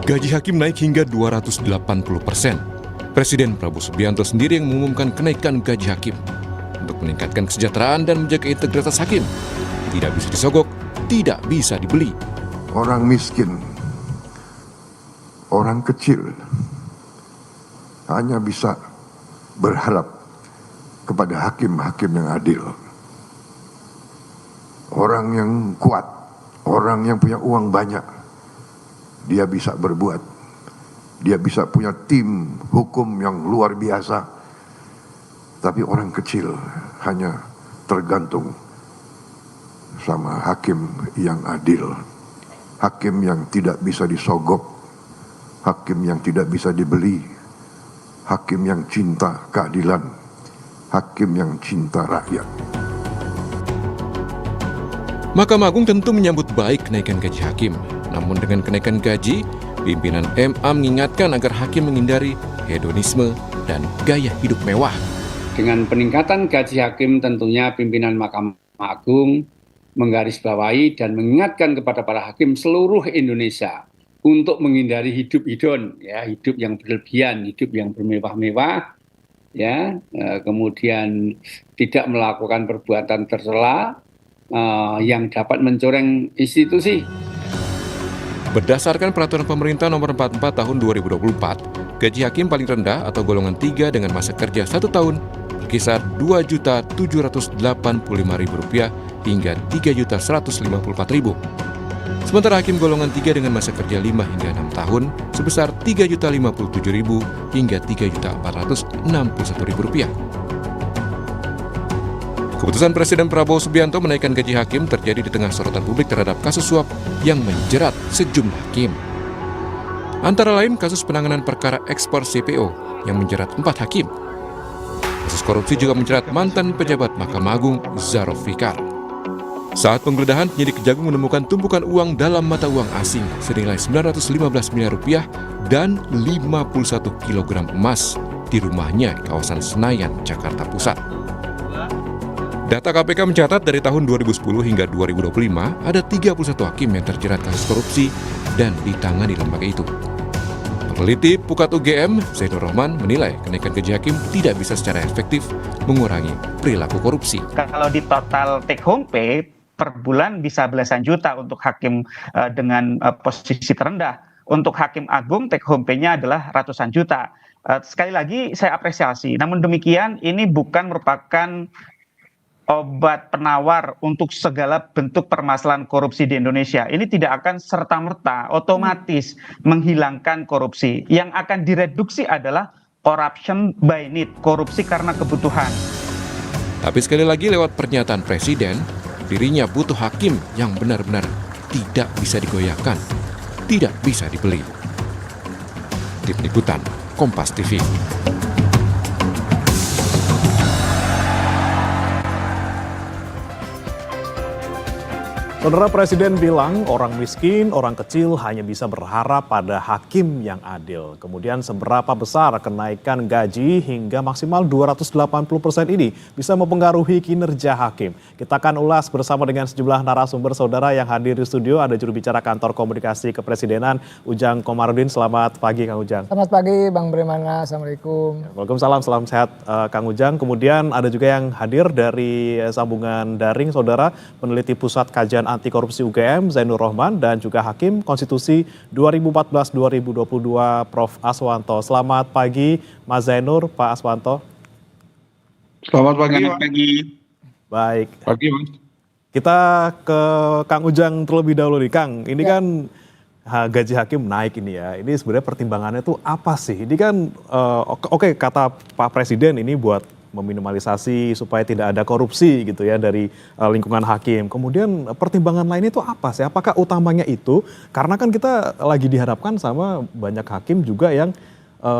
Gaji hakim naik hingga 280%. Presiden Prabowo Subianto sendiri yang mengumumkan kenaikan gaji hakim untuk meningkatkan kesejahteraan dan menjaga integritas hakim. Tidak bisa disogok, tidak bisa dibeli. Orang miskin, orang kecil hanya bisa berharap kepada hakim-hakim yang adil. Orang yang kuat, orang yang punya uang banyak, dia bisa berbuat. Dia bisa punya tim hukum yang luar biasa. Tapi orang kecil hanya tergantung sama hakim yang adil. Hakim yang tidak bisa disogok. Hakim yang tidak bisa dibeli. Hakim yang cinta keadilan. Hakim yang cinta rakyat. Mahkamah Agung tentu menyambut baik kenaikan gaji hakim. Namun dengan kenaikan gaji, pimpinan MA mengingatkan agar hakim menghindari hedonisme dan gaya hidup mewah. Dengan peningkatan gaji hakim tentunya pimpinan Mahkamah Agung menggarisbawahi dan mengingatkan kepada para hakim seluruh Indonesia untuk menghindari hidup hedon, ya, hidup yang berlebihan, hidup yang bermewah-mewah, ya, kemudian tidak melakukan perbuatan tercela yang dapat mencoreng institusi. Berdasarkan peraturan pemerintah nomor 44 tahun 2024, gaji hakim paling rendah atau golongan 3 dengan masa kerja 1 tahun berkisar Rp2.785.000 hingga Rp3.154.000. Sementara hakim golongan 3 dengan masa kerja 5 hingga 6 tahun sebesar Rp3.057.000 hingga Rp3.461.000. Keputusan Presiden Prabowo Subianto menaikkan gaji hakim terjadi di tengah sorotan publik terhadap kasus suap yang menjerat sejumlah hakim. Antara lain kasus penanganan perkara ekspor CPO yang menjerat 4 hakim. Kasus korupsi juga menjerat mantan pejabat Mahkamah Agung Zarov Fikar. Saat penggeledahan, penyidik Kejagung menemukan tumpukan uang dalam mata uang asing senilai Rp915 miliar dan 51 kg emas di rumahnya di kawasan Senayan, Jakarta Pusat. Data KPK mencatat dari tahun 2010 hingga 2025 ada 31 hakim yang terjerat kasus korupsi dan ditangani lembaga itu. Peneliti Pukat UGM, Zainur Rohman, menilai kenaikan gaji hakim tidak bisa secara efektif mengurangi perilaku korupsi. Kalau di total take home pay per bulan bisa belasan juta untuk hakim dengan posisi terendah. Untuk hakim agung take home pay-nya adalah ratusan juta. Sekali lagi saya apresiasi, namun demikian ini bukan merupakan obat penawar untuk segala bentuk permasalahan korupsi di Indonesia. Ini tidak akan serta-merta otomatis menghilangkan korupsi. Yang akan direduksi adalah corruption by need, korupsi karena kebutuhan. Tapi sekali lagi lewat pernyataan Presiden, dirinya butuh hakim yang benar-benar tidak bisa digoyahkan, tidak bisa dibeli. Tim Liputan, Kompas TV. Saudara, Presiden bilang orang miskin, orang kecil hanya bisa berharap pada hakim yang adil. Kemudian seberapa besar kenaikan gaji hingga maksimal 280% ini bisa mempengaruhi kinerja hakim. Kita akan ulas bersama dengan sejumlah narasumber saudara yang hadir di studio. Ada juru bicara Kantor Komunikasi Kepresidenan, Ujang Komarudin. Selamat pagi, Kang Ujang. Selamat pagi, Bang Bremana. Assalamualaikum. Waalaikumsalam, salam sehat Kang Ujang. Kemudian ada juga yang hadir dari sambungan daring, saudara, peneliti Pusat Kajian Anti Korupsi UGM, Zainur Rohman, dan juga Hakim Konstitusi 2014-2022, Prof. Aswanto. Selamat pagi, Mas Zainur, Pak Aswanto. Selamat pagi. Baik. Pagi, Mas. Kita ke Kang Ujang terlebih dahulu nih, Kang. Ini kan gaji hakim naik ini ya. Ini sebenarnya pertimbangannya tuh apa sih? Ini kan, oke, kata Pak Presiden ini buat meminimalisasi supaya tidak ada korupsi gitu ya dari lingkungan hakim. Kemudian pertimbangan lainnya itu apa sih? Apakah utamanya itu? Karena kan kita lagi dihadapkan sama banyak hakim juga yang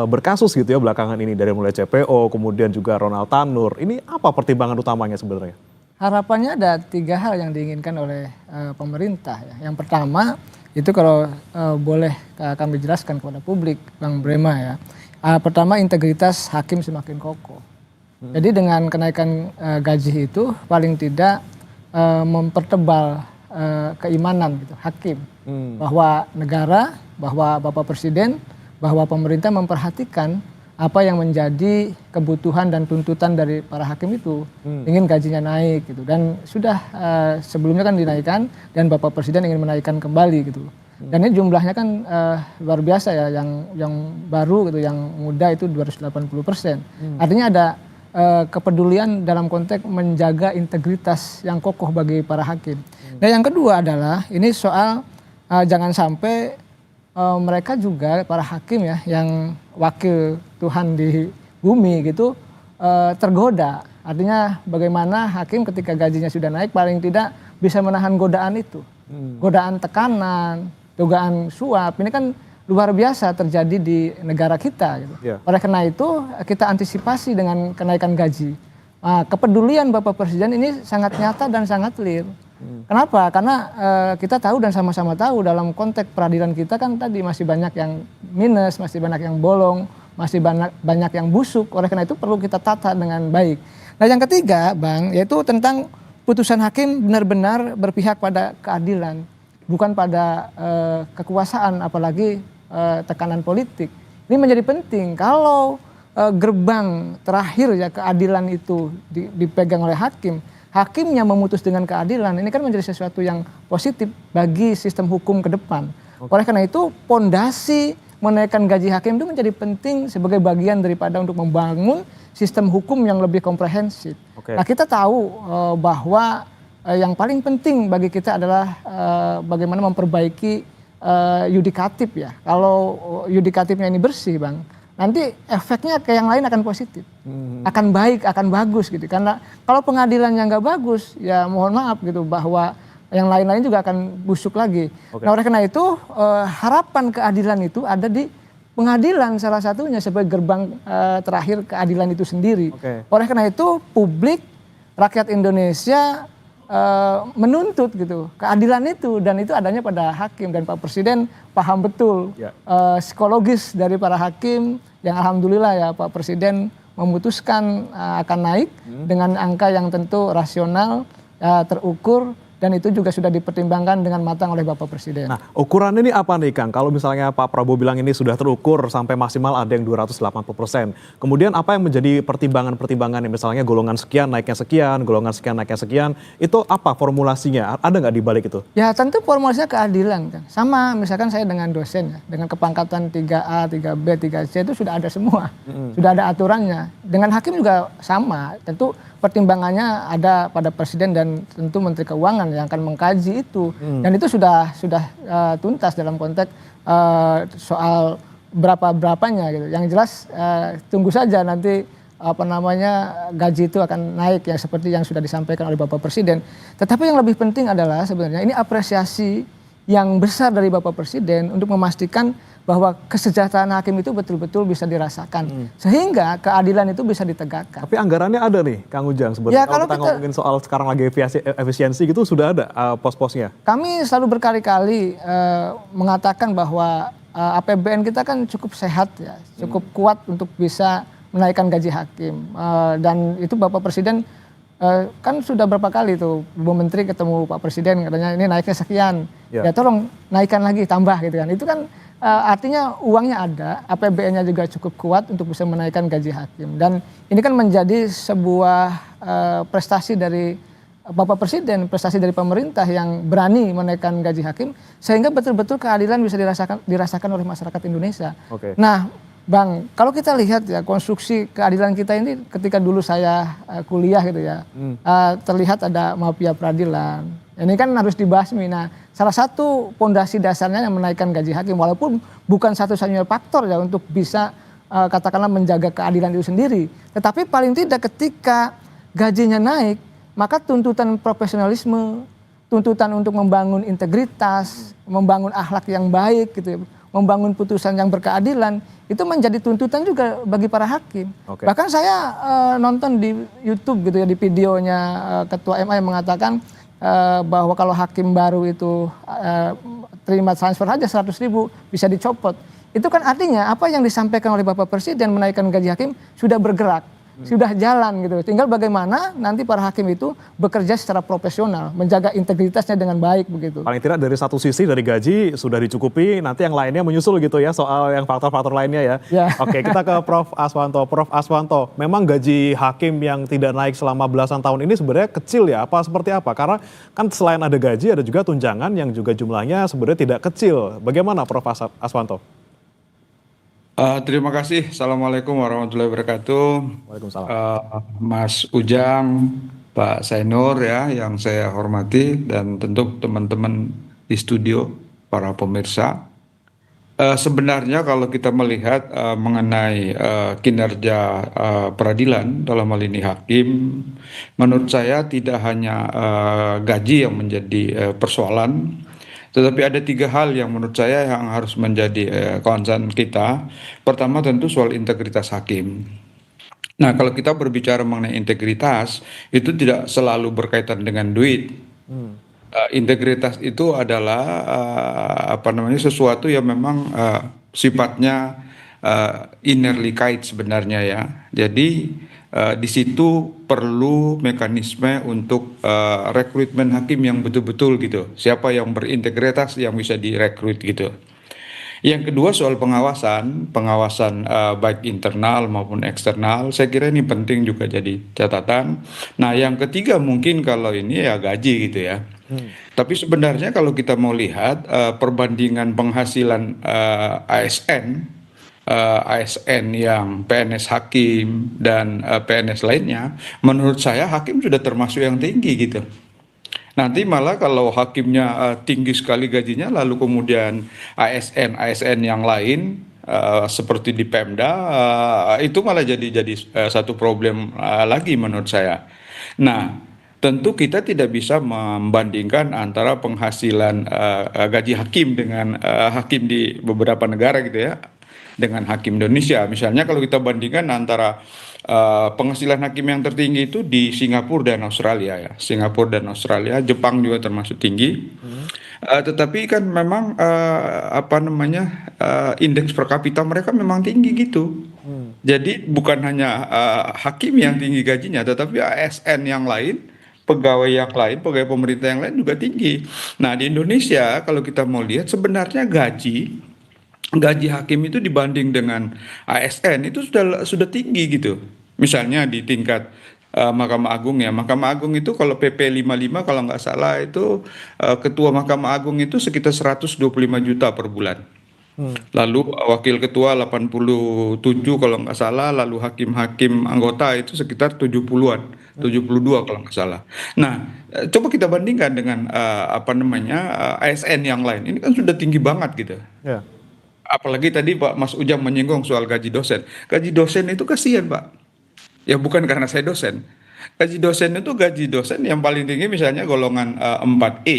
berkasus gitu ya belakangan ini, dari mulai CPO, kemudian juga Ronald Tanur. Ini apa pertimbangan utamanya sebenarnya? Harapannya ada 3 hal yang diinginkan oleh pemerintah. Ya. Yang pertama itu kalau boleh kami jelaskan kepada publik, Bang Brema ya. Pertama, integritas hakim semakin kokoh. Jadi dengan kenaikan gaji itu paling tidak mempertebal keimanan gitu, hakim. Bahwa negara, bahwa Bapak Presiden, bahwa pemerintah memperhatikan apa yang menjadi kebutuhan dan tuntutan dari para hakim itu, ingin gajinya naik gitu, dan sudah sebelumnya kan dinaikkan dan Bapak Presiden ingin menaikkan kembali gitu. Dan ini jumlahnya kan luar biasa ya, yang baru gitu, yang muda itu 280%. Artinya ada kepedulian dalam konteks menjaga integritas yang kokoh bagi para hakim. Dan yang kedua adalah ini soal jangan sampai mereka juga para hakim ya, yang wakil Tuhan di bumi gitu tergoda. Artinya bagaimana hakim ketika gajinya sudah naik paling tidak bisa menahan godaan itu. Godaan tekanan, godaan suap, ini kan luar biasa terjadi di negara kita gitu. Oleh karena itu kita antisipasi dengan kenaikan gaji. Kepedulian Bapak Presiden ini sangat nyata dan sangat clear. Kenapa? Karena kita tahu dan sama-sama tahu dalam konteks peradilan kita kan tadi masih banyak yang minus, masih banyak yang bolong, masih banyak yang busuk. Oleh karena itu perlu kita tata dengan baik. Nah yang ketiga Bang, yaitu tentang putusan hakim benar-benar berpihak pada keadilan, bukan pada kekuasaan, apalagi tekanan politik. Ini menjadi penting kalau gerbang terakhir ya keadilan itu dipegang oleh hakim. Hakimnya memutus dengan keadilan, ini kan menjadi sesuatu yang positif bagi sistem hukum ke depan. Oleh karena itu pondasi menaikkan gaji hakim itu menjadi penting sebagai bagian daripada untuk membangun sistem hukum yang lebih komprehensif. Nah kita tahu bahwa yang paling penting bagi kita adalah bagaimana memperbaiki yudikatif ya. Kalau yudikatifnya ini bersih Bang, nanti efeknya ke yang lain akan positif, akan baik, akan bagus gitu. Karena kalau pengadilannya nggak bagus, ya mohon maaf gitu bahwa yang lain-lain juga akan busuk lagi. Nah oleh karena itu harapan keadilan itu ada di pengadilan salah satunya sebagai gerbang terakhir keadilan itu sendiri. Oleh karena itu publik, rakyat Indonesia menuntut gitu keadilan itu, dan itu adanya pada hakim, dan Pak Presiden paham betul psikologis dari para hakim yang alhamdulillah ya Pak Presiden memutuskan akan naik dengan angka yang tentu rasional, terukur, dan itu juga sudah dipertimbangkan dengan matang oleh Bapak Presiden. Nah, ukuran ini apa nih Kang? Kalau misalnya Pak Prabowo bilang ini sudah terukur sampai maksimal ada yang 280%. Kemudian apa yang menjadi pertimbangan-pertimbangan, misalnya golongan sekian naiknya sekian, golongan sekian naiknya sekian, itu apa formulasinya? Ada nggak di balik itu? Ya tentu formulasinya keadilan kan. Sama misalkan saya dengan dosen ya, dengan kepangkatan 3A, 3B, 3C itu sudah ada semua. Sudah ada aturannya. Dengan hakim juga sama. Tentu pertimbangannya ada pada Presiden dan tentu Menteri Keuangan yang akan mengkaji itu, dan itu sudah tuntas dalam konteks soal berapanya gitu. Yang jelas tunggu saja nanti gaji itu akan naik ya seperti yang sudah disampaikan oleh Bapak Presiden. Tetapi yang lebih penting adalah sebenarnya ini apresiasi yang besar dari Bapak Presiden untuk memastikan bahwa kesejahteraan hakim itu betul-betul bisa dirasakan, sehingga keadilan itu bisa ditegakkan. Tapi anggarannya ada nih, Kang Ujang. Sebenarnya Ya, kalau kita ngomongin soal sekarang lagi efisiensi gitu, sudah ada pos-posnya. Kami selalu berkali-kali mengatakan bahwa APBN kita kan cukup sehat ya, cukup kuat untuk bisa menaikkan gaji hakim. Dan itu Bapak Presiden kan sudah berapa kali tuh Bu Menteri ketemu Pak Presiden katanya ini naiknya sekian, ya tolong naikkan lagi, tambah gitu kan. Itu kan artinya uangnya ada, APBN-nya juga cukup kuat untuk bisa menaikkan gaji hakim. Dan ini kan menjadi sebuah prestasi dari Bapak Presiden, prestasi dari pemerintah yang berani menaikkan gaji hakim, sehingga betul-betul keadilan bisa dirasakan oleh masyarakat Indonesia. Nah Bang, kalau kita lihat ya konstruksi keadilan kita ini ketika dulu saya kuliah gitu ya, terlihat ada mafia peradilan. Ini kan harus dibasmi. Nah, salah satu pondasi dasarnya yang menaikkan gaji hakim, walaupun bukan satu-satunya faktor ya untuk bisa katakanlah menjaga keadilan itu sendiri. Tetapi paling tidak ketika gajinya naik, maka tuntutan profesionalisme, tuntutan untuk membangun integritas, membangun akhlak yang baik gitu ya, membangun putusan yang berkeadilan, itu menjadi tuntutan juga bagi para hakim. Bahkan saya nonton di YouTube gitu ya, di videonya Ketua MA yang mengatakan bahwa kalau hakim baru itu terima transfer aja 100.000 bisa dicopot. Itu kan artinya apa yang disampaikan oleh Bapak Presiden menaikkan gaji hakim sudah bergerak. sudah jalan gitu. Tinggal bagaimana nanti para hakim itu bekerja secara profesional, menjaga integritasnya dengan baik begitu. Paling tidak dari satu sisi dari gaji sudah dicukupi, nanti yang lainnya menyusul gitu ya soal yang faktor-faktor lainnya ya. Ya. Oke, kita ke Prof. Aswanto. Prof. Aswanto, memang gaji hakim yang tidak naik selama belasan tahun ini sebenarnya kecil ya? Apa seperti apa? Karena kan selain ada gaji ada juga tunjangan yang juga jumlahnya sebenarnya tidak kecil. Bagaimana Prof. Aswanto? Terima kasih. Assalamualaikum warahmatullahi wabarakatuh. Waalaikumsalam. Mas Ujang, Pak Sainur ya, yang saya hormati, dan tentu teman-teman di studio, para pemirsa. Sebenarnya kalau kita melihat mengenai kinerja peradilan dalam hal ini hakim, menurut saya tidak hanya gaji yang menjadi persoalan, tetapi ada 3 hal yang menurut saya yang harus menjadi concern kita. Pertama tentu soal integritas hakim. Nah, kalau kita berbicara mengenai integritas, itu tidak selalu berkaitan dengan duit. Integritas itu adalah sesuatu yang memang sifatnya innerly kait sebenarnya ya. Jadi di situ perlu mekanisme untuk rekrutmen hakim yang betul-betul gitu. Siapa yang berintegritas yang bisa direkrut gitu. Yang kedua soal pengawasan baik internal maupun eksternal, saya kira ini penting juga jadi catatan. Nah, yang ketiga mungkin kalau ini ya gaji gitu ya. Tapi sebenarnya kalau kita mau lihat perbandingan penghasilan ASN yang PNS hakim dan PNS lainnya, menurut saya hakim sudah termasuk yang tinggi gitu. Nanti malah kalau hakimnya tinggi sekali gajinya, lalu kemudian ASN yang lain seperti di Pemda itu malah jadi satu problem lagi menurut saya. Nah, tentu kita tidak bisa membandingkan antara penghasilan gaji hakim dengan hakim di beberapa negara gitu ya, dengan hakim Indonesia. Misalnya kalau kita bandingkan antara penghasilan hakim yang tertinggi itu di Singapura dan Australia ya. Singapura dan Australia, Jepang juga termasuk tinggi. Tetapi kan memang indeks per kapita mereka memang tinggi gitu. Jadi bukan hanya hakim yang tinggi gajinya, tetapi ASN yang lain, pegawai yang lain, pegawai pemerintah yang lain juga tinggi. Nah, di Indonesia kalau kita mau lihat sebenarnya gaji hakim itu dibanding dengan ASN itu sudah tinggi gitu. Misalnya di tingkat Mahkamah Agung ya. Mahkamah Agung itu kalau PP 55 kalau nggak salah itu ketua Mahkamah Agung itu sekitar 125 juta per bulan. Lalu wakil ketua 87 kalau nggak salah, lalu hakim-hakim anggota itu sekitar 70-an, 72 kalau nggak salah. Nah, coba kita bandingkan dengan ASN yang lain. Ini kan sudah tinggi banget gitu. Ya. Apalagi tadi Pak Mas Ujang menyinggung soal gaji dosen. Gaji dosen itu kasihan Pak. Ya bukan karena saya dosen. Gaji dosen yang paling tinggi misalnya golongan 4E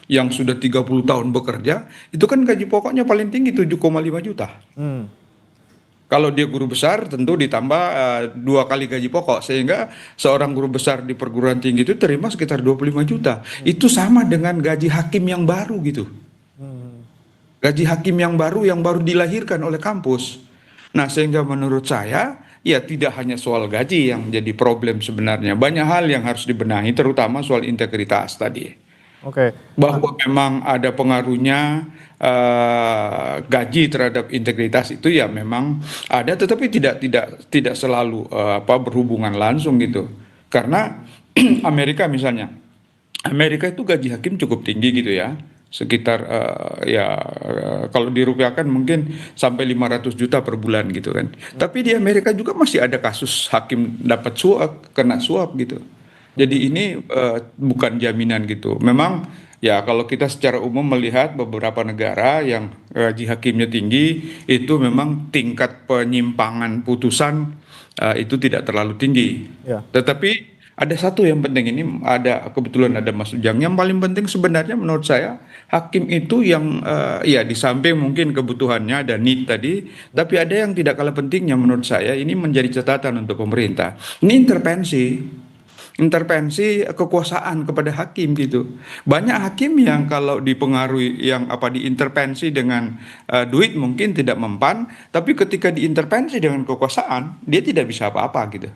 yang sudah 30 tahun bekerja, itu kan gaji pokoknya paling tinggi 7,5 juta. Kalau dia guru besar tentu ditambah 2 kali gaji pokok, sehingga seorang guru besar di perguruan tinggi itu terima sekitar 25 juta. Itu sama dengan gaji hakim yang baru gitu. Gaji hakim yang baru dilahirkan oleh kampus. Nah, sehingga menurut saya ya tidak hanya soal gaji yang jadi problem sebenarnya. Banyak hal yang harus dibenahi, terutama soal integritas tadi. Oke. Bahwa memang ada pengaruhnya gaji terhadap integritas itu ya memang ada, tetapi tidak selalu berhubungan langsung gitu. Karena Amerika misalnya, Amerika itu gaji hakim cukup tinggi gitu ya. Sekitar kalau dirupiahkan mungkin sampai 500 juta per bulan gitu kan. Tapi di Amerika juga masih ada kasus hakim dapat suap, kena suap gitu. Jadi ini bukan jaminan gitu. Memang ya kalau kita secara umum melihat beberapa negara yang gaji hakimnya tinggi, itu memang tingkat penyimpangan putusan itu tidak terlalu tinggi. Ya. Tetapi ada satu yang penting, ini kebetulan ada Mas Ujang. Yang paling penting sebenarnya menurut saya hakim itu yang ya di samping mungkin kebutuhannya ada need tadi, tapi ada yang tidak kalah pentingnya menurut saya, ini menjadi catatan untuk pemerintah. Ini intervensi kekuasaan kepada hakim gitu. Banyak hakim yang kalau dipengaruhi diintervensi dengan duit mungkin tidak mempan, tapi ketika diintervensi dengan kekuasaan dia tidak bisa apa-apa gitu.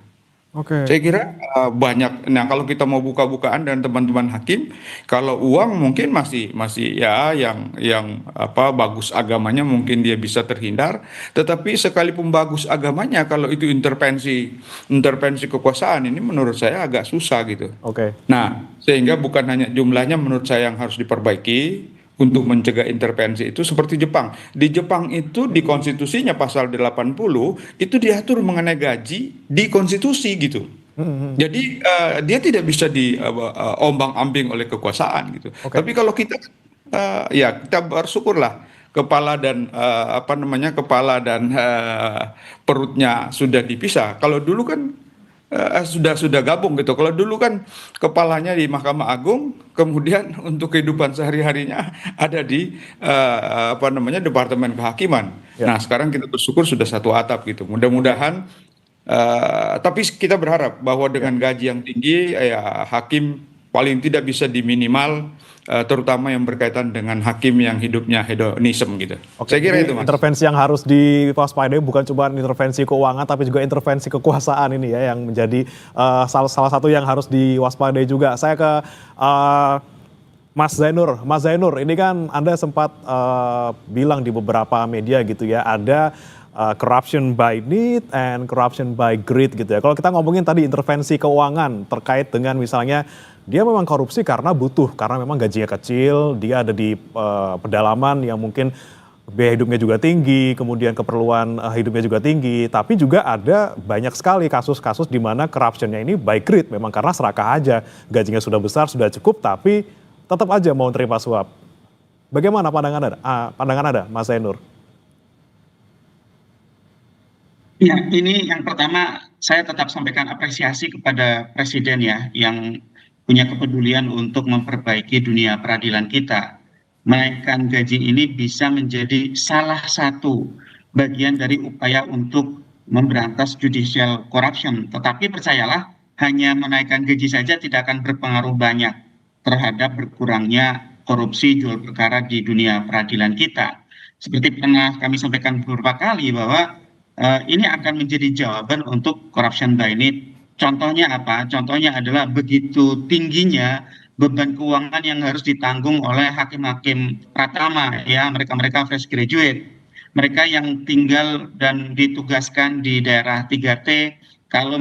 Oke. Saya kira banyak. Nah, kalau kita mau buka-bukaan dan teman-teman hakim, kalau uang mungkin masih ya yang apa bagus agamanya mungkin dia bisa terhindar. Tetapi sekalipun bagus agamanya, kalau itu intervensi kekuasaan ini menurut saya agak susah gitu. Oke. Nah, sehingga bukan hanya jumlahnya menurut saya yang harus diperbaiki untuk mencegah intervensi itu seperti Jepang. Di Jepang itu di konstitusinya pasal 80 itu diatur mengenai gaji di konstitusi gitu. Jadi dia tidak bisa diombang-ambing oleh kekuasaan gitu. Oke. Tapi kalau kita ya kita bersyukurlah kepala dan perutnya sudah dipisah. Kalau dulu kan sudah gabung gitu. Kalau dulu kan kepalanya di Mahkamah Agung, kemudian untuk kehidupan sehari-harinya ada di Departemen Kehakiman. Ya. Nah, sekarang kita bersyukur sudah satu atap gitu. Mudah-mudahan tapi kita berharap bahwa dengan gaji yang tinggi ya hakim paling tidak bisa diminimal terutama yang berkaitan dengan hakim yang hidupnya hedonisme gitu. Oke, Saya kira jadi itu Mas. intervensi yang harus diwaspadai bukan cuma intervensi keuangan tapi juga intervensi kekuasaan ini ya yang menjadi salah satu yang harus diwaspadai juga. Saya ke Mas Zainur. Mas Zainur, ini kan Anda sempat bilang di beberapa media gitu ya, ada corruption by need and corruption by greed gitu ya. Kalau kita ngomongin tadi intervensi keuangan terkait dengan misalnya dia memang korupsi karena butuh, karena memang gajinya kecil, dia ada di pedalaman yang mungkin biaya hidupnya juga tinggi, kemudian keperluan hidupnya juga tinggi, tapi juga ada banyak sekali kasus-kasus di mana corruption-nya ini by greed, memang karena serakah aja, gajinya sudah besar, sudah cukup, tapi tetap aja mau terima suap. Bagaimana pandangan Anda, Mas Zainur? Ya, ini yang pertama saya tetap sampaikan apresiasi kepada Presiden ya, yang punya kepedulian untuk memperbaiki dunia peradilan kita. Menaikkan gaji ini bisa menjadi salah satu bagian dari upaya untuk memberantas judicial corruption. Tetapi percayalah, hanya menaikkan gaji saja tidak akan berpengaruh banyak terhadap berkurangnya korupsi jual perkara di dunia peradilan kita. Seperti pernah kami sampaikan beberapa kali bahwa ini akan menjadi jawaban untuk corruption by need. Contohnya apa? Contohnya adalah begitu tingginya beban keuangan yang harus ditanggung oleh hakim-hakim pratama, ya, mereka-mereka fresh graduate, mereka yang tinggal dan ditugaskan di daerah 3T. Kalau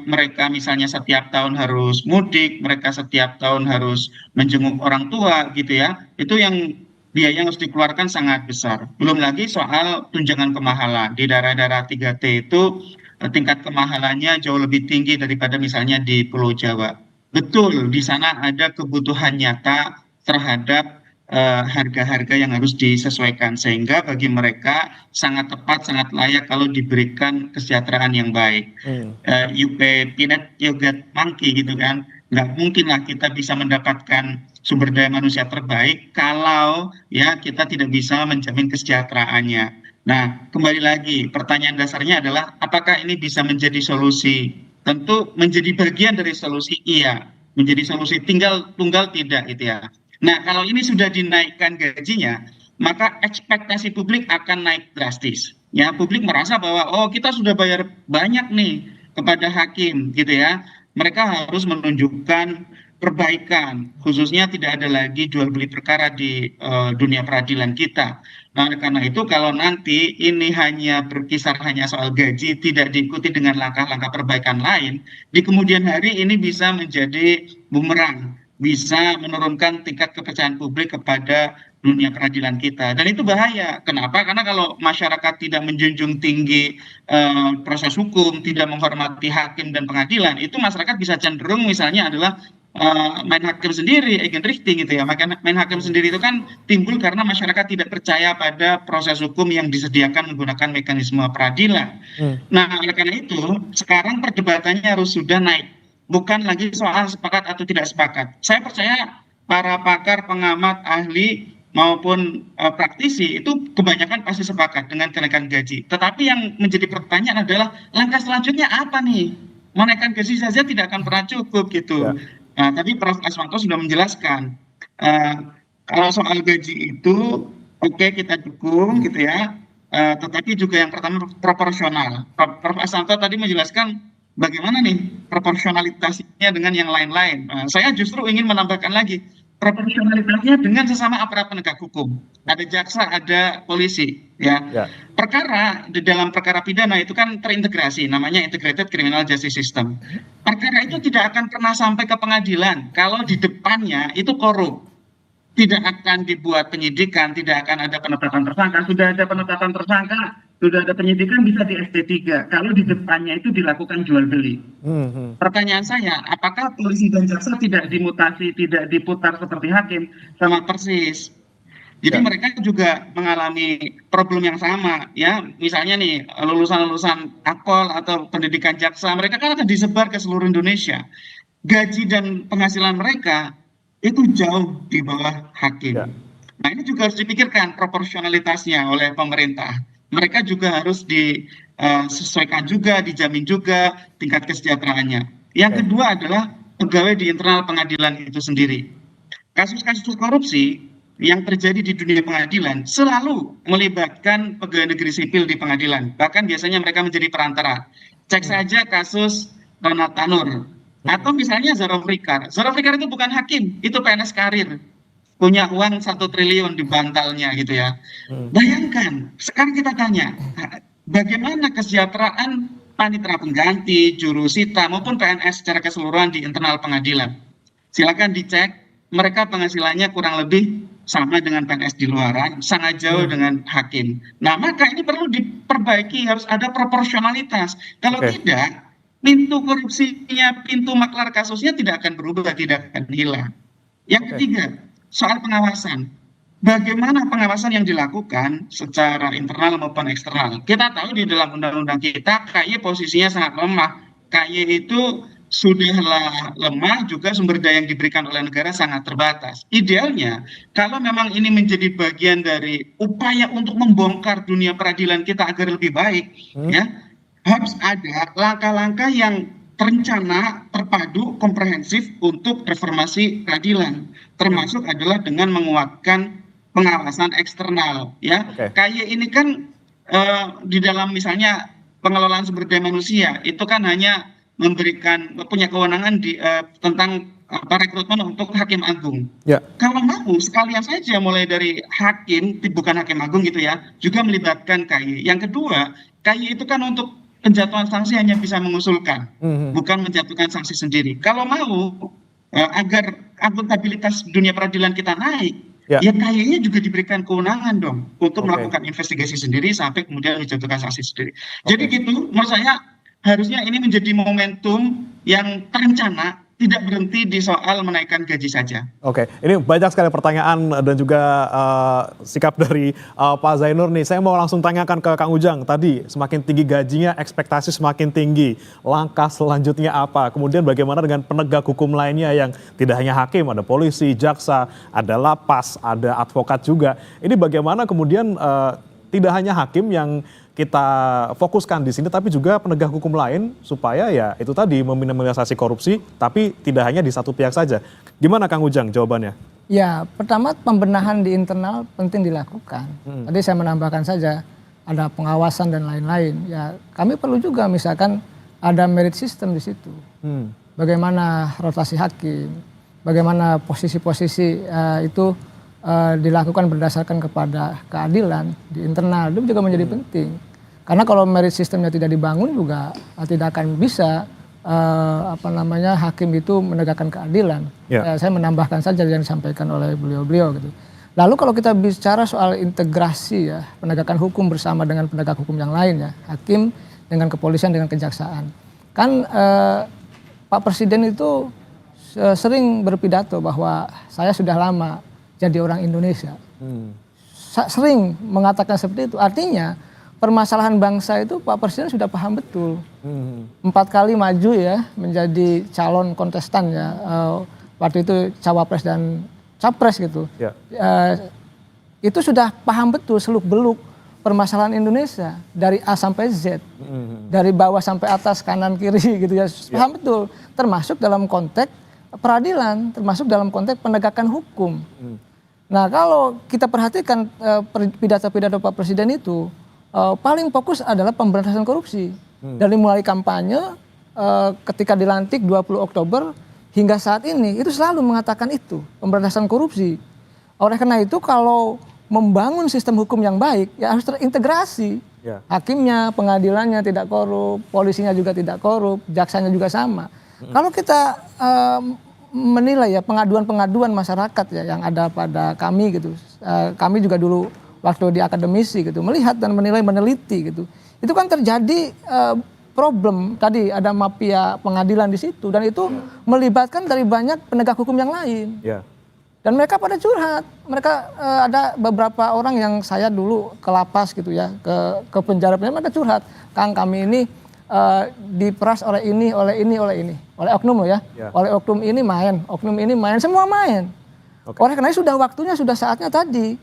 mereka misalnya setiap tahun harus mudik, mereka setiap tahun harus menjenguk orang tua gitu ya, itu yang biaya yang harus dikeluarkan sangat besar. Belum lagi soal tunjangan kemahalan. Di daerah-daerah 3T itu tingkat kemahalannya jauh lebih tinggi daripada misalnya di Pulau Jawa. Betul, di sana ada kebutuhan nyata terhadap harga-harga yang harus disesuaikan, sehingga bagi mereka sangat tepat, sangat layak kalau diberikan kesejahteraan yang baik. You pay peanut, you get monkey gitu kan. Nggak mungkin lah kita bisa mendapatkan sumber daya manusia terbaik kalau ya kita tidak bisa menjamin kesejahteraannya. Nah, kembali lagi, pertanyaan dasarnya adalah apakah ini bisa menjadi solusi? Tentu menjadi bagian dari solusi, iya. Menjadi solusi tunggal tidak gitu ya. Nah, kalau ini sudah dinaikkan gajinya, maka ekspektasi publik akan naik drastis. Ya, publik merasa bahwa oh kita sudah bayar banyak nih kepada hakim gitu ya. Mereka harus menunjukkan perbaikan, khususnya tidak ada lagi jual beli perkara di dunia peradilan kita. Nah, karena itu kalau nanti ini hanya berkisar hanya soal gaji, tidak diikuti dengan langkah-langkah perbaikan lain, di kemudian hari ini bisa menjadi bumerang, bisa menurunkan tingkat kepercayaan publik kepada dunia peradilan kita. Dan itu bahaya. Kenapa? Karena kalau masyarakat tidak menjunjung tinggi proses hukum, tidak menghormati hakim dan pengadilan, itu masyarakat bisa cenderung misalnya adalah main hakim sendiri, eigenrichting gitu ya. Main hakim sendiri itu kan timbul karena masyarakat tidak percaya pada proses hukum yang disediakan menggunakan mekanisme peradilan. Nah, oleh karena itu sekarang perdebatannya harus sudah naik, bukan lagi soal sepakat atau tidak sepakat. Saya percaya para pakar, pengamat, ahli maupun praktisi itu kebanyakan pasti sepakat dengan kenaikan gaji. Tetapi yang menjadi pertanyaan adalah langkah selanjutnya apa nih? Menaikkan gaji saja tidak akan pernah cukup gitu. Ya. Nah, tadi Prof. Aswanto sudah menjelaskan kalau soal gaji itu oke, kita dukung gitu ya, tetapi juga yang pertama proporsional. Prof. Aswanto tadi menjelaskan bagaimana nih proporsionalitasnya dengan yang lain-lain. Saya justru ingin menambahkan lagi proporsionalitasnya dengan sesama aparat penegak hukum. Ada jaksa, ada polisi, ya. Ya. Perkara di dalam perkara pidana itu kan terintegrasi, namanya Integrated Criminal Justice System. Perkara itu tidak akan pernah sampai ke pengadilan kalau di depannya itu korup. Tidak akan dibuat penyidikan, tidak akan ada penetapan tersangka. Sudah ada penetapan tersangka, sudah ada penyidikan, bisa di SD3. Kalau di depannya itu dilakukan jual beli. Pertanyaan saya, apakah polisi dan jaksa tidak dimutasi, tidak diputar seperti hakim? Sama persis. Jadi mereka juga mengalami problem yang sama, ya. Misalnya nih, lulusan-lulusan akpol atau pendidikan jaksa, mereka kan akan disebar ke seluruh Indonesia. Gaji dan penghasilan mereka itu jauh di bawah hakim. Nah, ini juga harus dipikirkan proporsionalitasnya oleh pemerintah. Mereka juga harus disesuaikan juga, dijamin juga tingkat kesejahteraannya. Yang kedua adalah pegawai di internal pengadilan itu sendiri. Kasus-kasus korupsi yang terjadi di dunia pengadilan selalu melibatkan pegawai negeri sipil di pengadilan. Bahkan biasanya mereka menjadi perantara. Cek saja kasus Ronald Tanur. Atau misalnya Zorof Rikar. Zorof Rikar itu bukan hakim, itu PNS karir. Punya uang 1 triliun di bantalnya gitu ya. Bayangkan, sekarang kita tanya, bagaimana kesejahteraan panitera pengganti, jurusita, maupun PNS secara keseluruhan di internal pengadilan. Silakan dicek, mereka penghasilannya kurang lebih sama dengan PNS di luaran, sangat jauh dengan hakim. Nah, maka ini perlu diperbaiki, harus ada proporsionalitas. Kalau tidak, pintu korupsinya, pintu maklar kasusnya tidak akan berubah, tidak akan hilang. Yang ketiga, soal pengawasan. Bagaimana pengawasan yang dilakukan secara internal maupun eksternal? Kita tahu di dalam undang-undang kita, KY posisinya sangat lemah. KY itu sudahlah lemah, juga sumber daya yang diberikan oleh negara sangat terbatas. Idealnya, kalau memang ini menjadi bagian dari upaya untuk membongkar dunia peradilan kita agar lebih baik, ya, harus ada langkah-langkah yang terencana, terpadu, komprehensif untuk reformasi peradilan. Termasuk adalah dengan menguatkan pengawasan eksternal. Ya, KY ini kan di dalam misalnya pengelolaan sumber daya manusia itu kan hanya memberikan punya kewenangan tentang rekrutmen untuk hakim agung. Kalau mau sekalian saja mulai dari hakim, bukan hakim agung gitu ya, juga melibatkan KY. Yang kedua, KY itu kan untuk penjatuhan sanksi hanya bisa mengusulkan, bukan menjatuhkan sanksi sendiri. Kalau mau agar akuntabilitas dunia peradilan kita naik, ya KY-nya juga diberikan kewenangan dong untuk melakukan investigasi sendiri sampai kemudian menjatuhkan sanksi sendiri. Jadi gitu, menurut saya harusnya ini menjadi momentum yang terencana, tidak berhenti di soal menaikkan gaji saja. Oke, ini banyak sekali pertanyaan dan juga sikap dari Pak Zainur nih. Saya mau langsung tanyakan ke Kang Ujang tadi, semakin tinggi gajinya, ekspektasi semakin tinggi. Langkah selanjutnya apa? Kemudian bagaimana dengan penegak hukum lainnya yang tidak hanya hakim, ada polisi, jaksa, ada lapas, ada advokat juga. Ini bagaimana kemudian tidak hanya hakim yang kita fokuskan di sini, tapi juga penegak hukum lain supaya ya itu tadi meminimalisasi korupsi, tapi tidak hanya di satu pihak saja. Gimana Kang Ujang jawabannya? Ya, pertama pembenahan di internal penting dilakukan. Tadi saya menambahkan saja ada pengawasan dan lain-lain. Ya, kami perlu juga misalkan ada merit system di situ. Bagaimana rotasi hakim, bagaimana posisi-posisi itu dilakukan berdasarkan kepada keadilan di internal, itu juga menjadi penting. Karena kalau merit sistemnya tidak dibangun juga tidak akan bisa hakim itu menegakkan keadilan. Saya menambahkan saja yang disampaikan oleh beliau-beliau gitu. Lalu kalau kita bicara soal integrasi ya, penegakan hukum bersama dengan penegak hukum yang lain ya, hakim dengan kepolisian dengan kejaksaan. Kan Pak Presiden itu sering berpidato bahwa saya sudah lama jadi orang Indonesia. Sering mengatakan seperti itu. Artinya permasalahan bangsa itu Pak Presiden sudah paham betul. 4 kali maju ya menjadi calon kontestan ya. Waktu itu cawapres dan capres gitu. Itu sudah paham betul seluk-beluk permasalahan Indonesia dari A sampai Z. Dari bawah sampai atas, kanan kiri gitu ya. Paham betul. Termasuk dalam konteks peradilan, termasuk dalam konteks penegakan hukum. Nah, kalau kita perhatikan pidato-pidato Pak Presiden itu paling fokus adalah pemberantasan korupsi. Dari mulai kampanye ketika dilantik 20 Oktober hingga saat ini itu selalu mengatakan itu, pemberantasan korupsi. Oleh karena itu kalau membangun sistem hukum yang baik ya harus terintegrasi. Ya. Hakimnya, pengadilannya tidak korup, polisinya juga tidak korup, jaksanya juga sama. Kalau kita menilai ya pengaduan-pengaduan masyarakat ya yang ada pada kami gitu, kami juga dulu waktu di akademisi gitu melihat dan menilai, meneliti gitu, itu kan terjadi problem tadi ada mafia pengadilan di situ dan itu melibatkan dari banyak penegak hukum yang lain. Ya. Dan mereka pada curhat, mereka ada beberapa orang yang saya dulu ke lapas gitu ya, ke penjara, mereka curhat, Kang kami ini diperas oleh ini, oleh oknum loh ya, oleh oknum ini main, semua main. Oleh karena itu sudah waktunya, sudah saatnya tadi,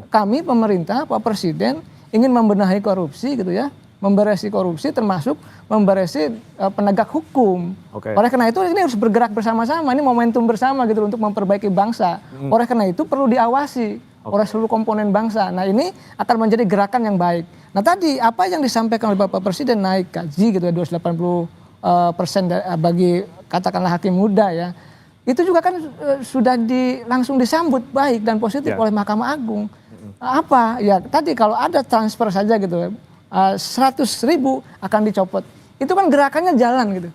kami pemerintah, Pak Presiden ingin membenahi korupsi gitu ya, memberesi korupsi termasuk memberesi penegak hukum. Oleh karena itu ini harus bergerak bersama-sama, ini momentum bersama gitu untuk memperbaiki bangsa. Oleh karena itu perlu diawasi oleh seluruh komponen bangsa. Nah ini akan menjadi gerakan yang baik. Nah tadi apa yang disampaikan oleh Bapak Presiden naik gaji gitu ya 280% bagi katakanlah hakim muda ya. Itu juga kan sudah langsung disambut baik dan positif oleh Mahkamah Agung. Apa ya tadi kalau ada transfer saja gitu 100.000 akan dicopot. Itu kan gerakannya jalan gitu.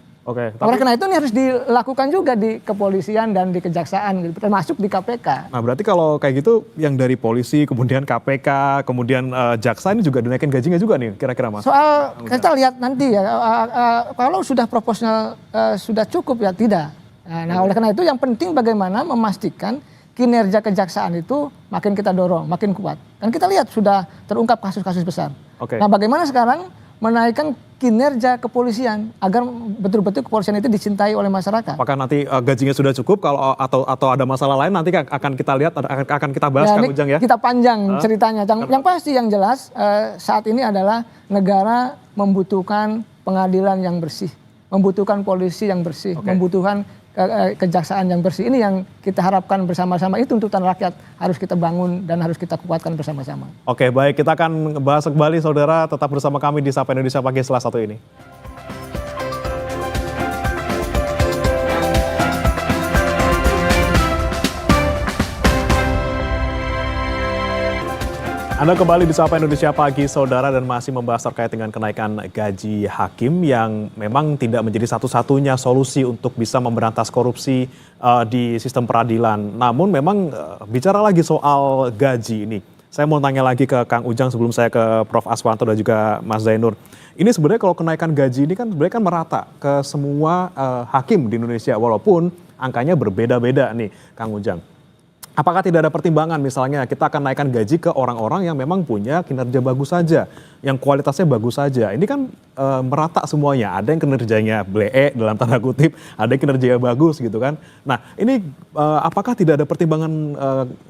Oleh karena itu ini harus dilakukan juga di kepolisian dan di kejaksaan gitu, termasuk di KPK. Nah berarti kalau kayak gitu yang dari polisi, kemudian KPK, kemudian jaksa ini juga dinaikin gajinya juga nih kira-kira Mas? Soal kita lihat nanti ya, kalau sudah proporsional sudah cukup ya tidak. Nah oleh karena itu yang penting bagaimana memastikan kinerja kejaksaan itu makin kita dorong, makin kuat. Dan kita lihat sudah terungkap kasus-kasus besar. Nah bagaimana sekarang menaikkan kinerja kepolisian agar betul-betul kepolisian itu dicintai oleh masyarakat. Apakah nanti gajinya sudah cukup kalau atau ada masalah lain nanti akan kita lihat, akan kita bahas Kang Ujang ya? Kita panjang ceritanya. Yang pasti yang jelas saat ini adalah negara membutuhkan pengadilan yang bersih, membutuhkan polisi yang bersih, membutuhkan kejaksaan yang bersih. Ini yang kita harapkan bersama-sama, itu tuntutan rakyat harus kita bangun dan harus kita kuatkan bersama-sama. Oke, baik, kita akan bahas kembali saudara, tetap bersama kami di Sapa Indonesia Pagi setelah satu ini. Anda kembali di Sapa Indonesia Pagi, saudara, dan masih membahas terkait dengan kenaikan gaji hakim yang memang tidak menjadi satu-satunya solusi untuk bisa memberantas korupsi di sistem peradilan. Namun memang bicara lagi soal gaji ini, saya mau tanya lagi ke Kang Ujang sebelum saya ke Prof. Aswanto dan juga Mas Zainur. Ini sebenarnya kalau kenaikan gaji ini kan sebenarnya kan merata ke semua hakim di Indonesia, walaupun angkanya berbeda-beda nih, Kang Ujang. Apakah tidak ada pertimbangan misalnya kita akan naikkan gaji ke orang-orang yang memang punya kinerja bagus saja, yang kualitasnya bagus saja. Ini kan merata semuanya, ada yang kinerjanya blee dalam tanda kutip, ada yang kinerjanya bagus gitu kan. Nah ini apakah tidak ada pertimbangan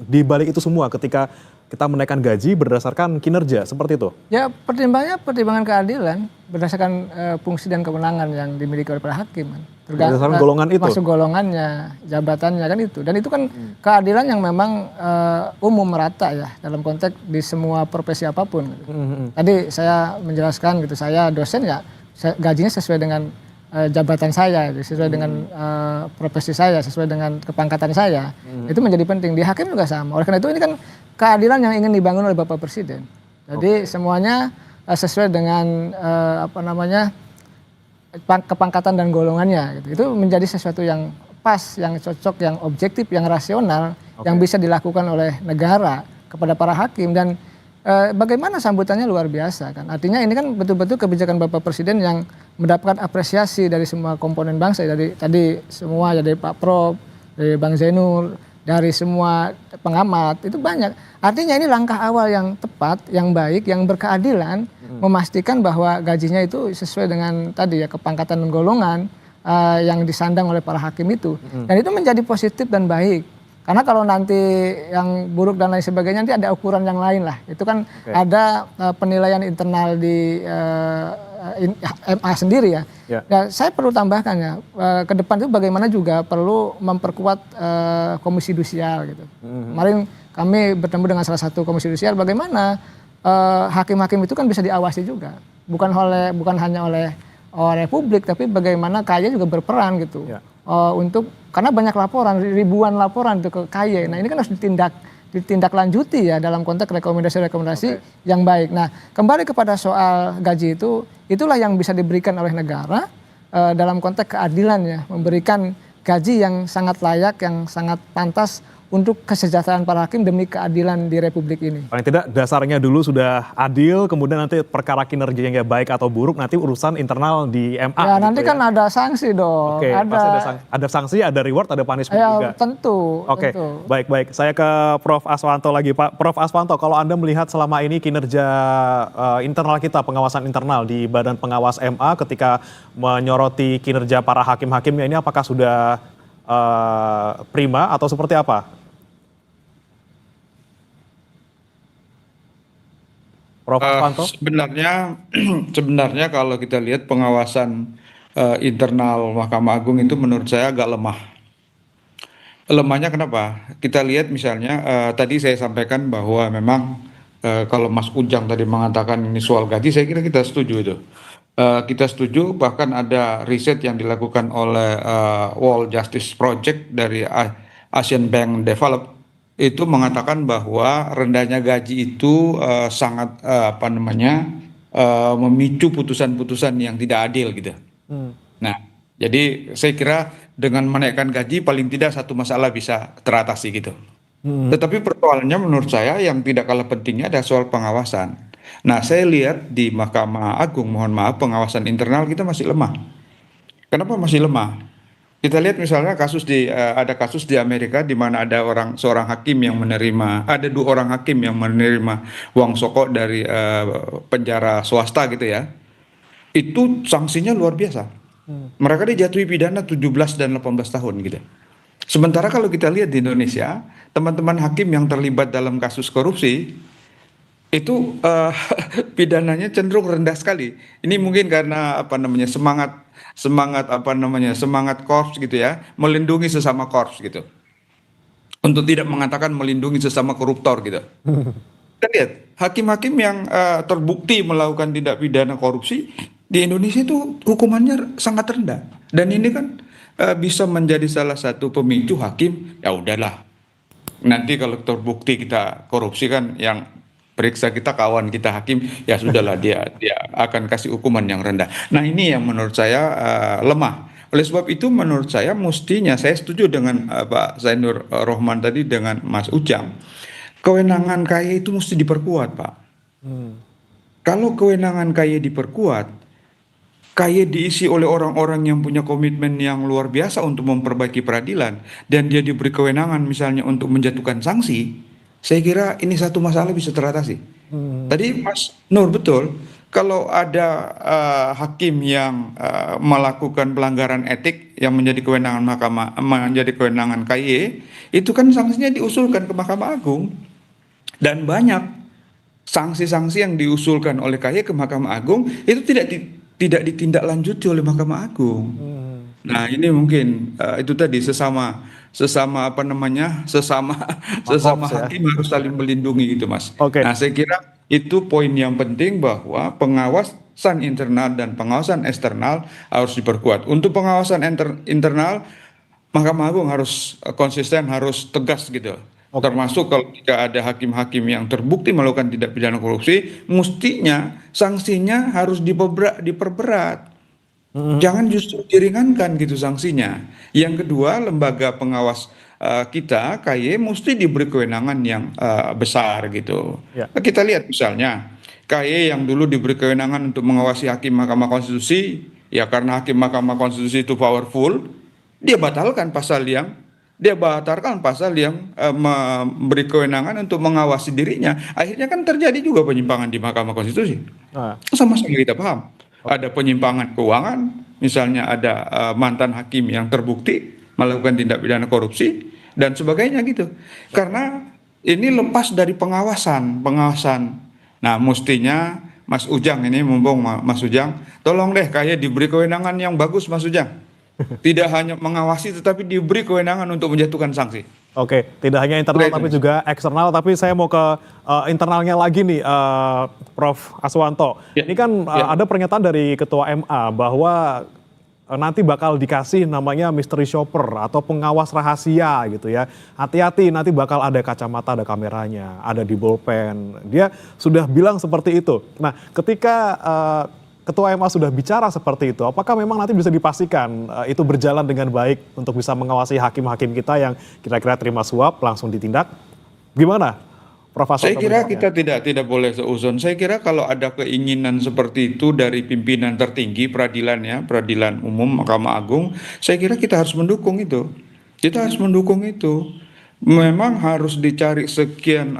di balik itu semua ketika kita menaikkan gaji berdasarkan kinerja seperti itu? Ya pertimbangan keadilan berdasarkan fungsi dan kewenangan yang dimiliki oleh para hakim. Berdasarkan golongan itu? Masuk golongannya, jabatannya kan itu. Dan itu kan keadilan yang memang umum merata ya dalam konteks di semua profesi apapun. Tadi saya menjelaskan gitu, saya dosen ya gajinya sesuai dengan jabatan saya, sesuai dengan profesi saya, sesuai dengan kepangkatan saya. Itu menjadi penting. Di hakim juga sama. Oleh karena itu ini kan keadilan yang ingin dibangun oleh Bapak Presiden. Jadi semuanya sesuai dengan kepangkatan dan golongannya. Gitu. Itu menjadi sesuatu yang pas, yang cocok, yang objektif, yang rasional, yang bisa dilakukan oleh negara kepada para hakim. Dan bagaimana sambutannya luar biasa kan. Artinya ini kan betul-betul kebijakan Bapak Presiden yang mendapatkan apresiasi dari semua komponen bangsa. Dari tadi semua, ya dari Pak Prof, dari Bang Zainur, dari semua pengamat, itu banyak. Artinya ini langkah awal yang tepat, yang baik, yang berkeadilan, memastikan bahwa gajinya itu sesuai dengan tadi ya kepangkatan dan golongan yang disandang oleh para hakim itu. Dan itu menjadi positif dan baik. Karena kalau nanti yang buruk dan lain sebagainya nanti ada ukuran yang lain lah. Itu kan ada penilaian internal di MA sendiri ya. Nah, saya perlu tambahkan ya, ke depan itu bagaimana juga perlu memperkuat komisi yudisial gitu. Kemarin kami bertemu dengan salah satu komisi yudisial, bagaimana hakim-hakim itu kan bisa diawasi juga. Bukan hanya oleh Republik, tapi bagaimana KY juga berperan gitu. Ya. Karena banyak laporan, ribuan laporan itu ke KY. Nah ini kan harus ditindaklanjuti ya dalam konteks rekomendasi-rekomendasi yang baik. Nah kembali kepada soal gaji itulah yang bisa diberikan oleh negara dalam konteks keadilan ya, memberikan gaji yang sangat layak, yang sangat pantas untuk kesejahteraan para hakim demi keadilan di Republik ini. Paling tidak dasarnya dulu sudah adil, kemudian nanti perkara kinerjanya baik atau buruk, nanti urusan internal di MA. Ya gitu nanti kan ada sanksi dong. Oke, pasti ada sanksi, ada reward, ada punishment ya, juga. Tentu. Oke, tentu. baik. Saya ke Prof. Aswanto lagi, Pak. Prof. Aswanto, kalau Anda melihat selama ini kinerja internal kita, pengawasan internal di Badan Pengawas MA ketika menyoroti kinerja para hakim-hakimnya ini, apakah sudah prima atau seperti apa? Prof. Aswanto? Sebenarnya kalau kita lihat pengawasan internal Mahkamah Agung itu menurut saya agak lemah. Lemahnya kenapa? Kita lihat misalnya tadi saya sampaikan bahwa memang kalau Mas Ujang tadi mengatakan ini soal gaji, saya kira kita setuju itu. Kita setuju, bahkan ada riset yang dilakukan oleh World Justice Project dari Asian Bank Develop itu mengatakan bahwa rendahnya gaji itu sangat memicu putusan-putusan yang tidak adil gitu. Nah, jadi saya kira dengan menaikkan gaji paling tidak satu masalah bisa teratasi gitu. Tetapi persoalannya menurut saya yang tidak kalah pentingnya ada soal pengawasan. Nah, saya lihat di Mahkamah Agung, mohon maaf, pengawasan internal kita masih lemah. Kenapa masih lemah? Kita lihat misalnya ada kasus di Amerika di mana ada seorang hakim yang ada 2 orang hakim yang menerima uang sokok dari penjara swasta gitu ya. Itu sanksinya luar biasa. Mereka dijatuhi pidana 17 dan 18 tahun gitu. Sementara kalau kita lihat di Indonesia, teman-teman hakim yang terlibat dalam kasus korupsi itu pidananya cenderung rendah sekali. Ini mungkin karena semangat korps gitu ya, melindungi sesama korps gitu. Untuk tidak mengatakan melindungi sesama koruptor gitu. Kita lihat hakim-hakim yang terbukti melakukan tindak pidana korupsi di Indonesia itu hukumannya sangat rendah. Dan ini kan bisa menjadi salah satu pemicu hakim, ya udahlah. Nanti kalau terbukti kita korupsi kan yang periksa kita kawan kita hakim, ya sudahlah dia akan kasih hukuman yang rendah. Nah ini yang menurut saya lemah. Oleh sebab itu menurut saya mestinya, saya setuju dengan Pak Zainur Rohman tadi dengan Mas Ujang, kewenangan KY itu mesti diperkuat Pak. Kalau kewenangan KY diperkuat, KY diisi oleh orang-orang yang punya komitmen yang luar biasa untuk memperbaiki peradilan, dan dia diberi kewenangan misalnya untuk menjatuhkan sanksi, saya kira ini satu masalah bisa teratasi. Tadi Mas Nur betul, kalau ada hakim yang melakukan pelanggaran etik yang menjadi kewenangan KY, itu kan sanksinya diusulkan ke Mahkamah Agung. Dan banyak sanksi-sanksi yang diusulkan oleh KY ke Mahkamah Agung itu tidak ditindaklanjuti oleh Mahkamah Agung. Nah ini mungkin itu tadi sesama hakim harus saling melindungi gitu Mas. Nah saya kira itu poin yang penting bahwa pengawasan internal dan pengawasan eksternal harus diperkuat. Untuk pengawasan internal, Mahkamah Agung harus konsisten, harus tegas gitu. Termasuk kalau jika ada hakim-hakim yang terbukti melakukan tindak pidana korupsi, mestinya sanksinya harus diperberat. Jangan justru diringankan gitu sanksinya. Yang kedua, lembaga pengawas kita KY mesti diberi kewenangan yang besar gitu. Kita lihat misalnya KY yang dulu diberi kewenangan untuk mengawasi hakim Mahkamah Konstitusi, ya karena hakim Mahkamah Konstitusi itu powerful, dia batalkan pasal yang memberi kewenangan untuk mengawasi dirinya. Akhirnya kan terjadi juga penyimpangan di Mahkamah Konstitusi. Sama-sama kita paham. Ada penyimpangan keuangan, misalnya ada mantan hakim yang terbukti melakukan tindak pidana korupsi dan sebagainya gitu. Karena ini lepas dari pengawasan. Nah, mestinya Mas Ujang ini, mumpung Mas Ujang, tolong deh kayak diberi kewenangan yang bagus Mas Ujang. Tidak hanya mengawasi tetapi diberi kewenangan untuk menjatuhkan sanksi. Oke, tidak hanya internal Udah, tapi itu. juga eksternal. Tapi saya mau ke internalnya lagi nih, Prof. Aswanto. Ya, Ini kan ya. ada pernyataan dari Ketua MA bahwa nanti bakal dikasih namanya mystery shopper atau pengawas rahasia gitu ya. Hati-hati, nanti bakal ada kacamata, ada kameranya, ada di bolpen. Dia sudah bilang seperti itu. Nah, ketika Ketua MA sudah bicara seperti itu, apakah memang nanti bisa dipastikan itu berjalan dengan baik untuk bisa mengawasi hakim-hakim kita yang kira-kira terima suap langsung ditindak? Gimana, Prof. Saya Aswanto kira melihatnya? kita tidak boleh seuzon. Saya kira kalau ada keinginan seperti itu dari pimpinan tertinggi peradilan ya, peradilan umum Mahkamah Agung, saya kira kita harus mendukung itu. Kita harus mendukung itu. Memang harus dicari sekian